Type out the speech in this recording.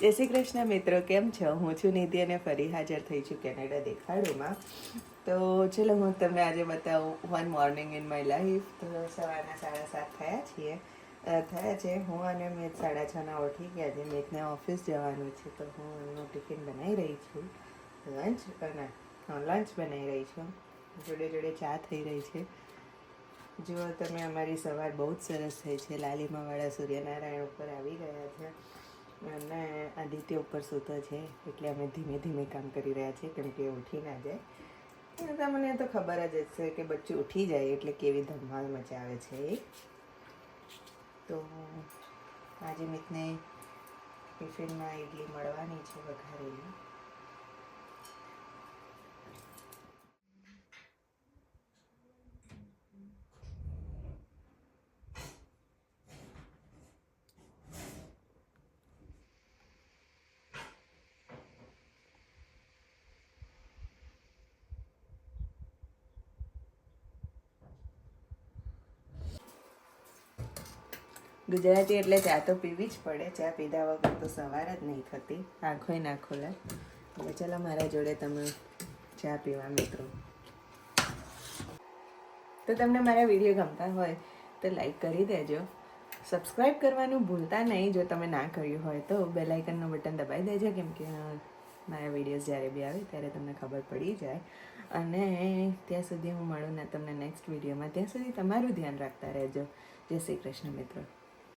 જય શ્રી કૃષ્ણ મિત્રો, કેમ છો? હું છું નિધિ અને ફરી હાજર થઈ છું કેનેડા દેખાડોમાં. તો ચલો હું તમને આજે બતાવું one morning in my life. તો સવારના 7:30 થયા છે. હું અને મિત 6:30 ઉઠી ગયા છે. મિતને ઓફિસ જવાનું છે તો હું એનું ટિફિન બનાવી રહી છું. લંચ બનાવી રહી છું. જોડે જોડે ચા થઈ રહી છે. જો તમે અમારી સવાર બહુ જ સરસ થઈ છે. લાલીમાવાળા સૂર્યનારાયણ ઉપર આવી ગયા છે અને આદિત્ય ઉપર સૂતો છે એટલે અમે ધીમે ધીમે કામ કરી રહ્યા છીએ કેમ કે ઉઠી ના જાય. તમને તો ખબર જ હશે કે બચ્ચું ઉઠી જાય એટલે કેવી ધમાલ મચાવે છે એ. તો આજે મિતને ટિફિનમાં ઇડલી મળવાની છે વઘારેલી. ગુજરાતી એટલે ચા તો પીવી જ પડે. ચા પીધા વગર તો સવાર જ નહીં થતી, આંખોય ના ખોલે. હવે ચાલો મારા જોડે તમે ચા પીવા મિત્રો. તો તમને મારા વિડીયો ગમતા હોય તો લાઈક કરી દેજો. સબસ્ક્રાઈબ કરવાનું ભૂલતા નહીં. જો તમે ના કર્યું હોય તો બેલ આઇકનનું બટન દબાવી દેજો કેમ કે મારા વિડીયોઝ જ્યારે બી આવે ત્યારે તમને ખબર પડી જાય. અને ત્યાં સુધી હું મળું ને તમને નેક્સ્ટ વિડીયોમાં. ત્યાં સુધી તમારું ધ્યાન રાખતા રહેજો. જય શ્રી કૃષ્ણ મિત્રો.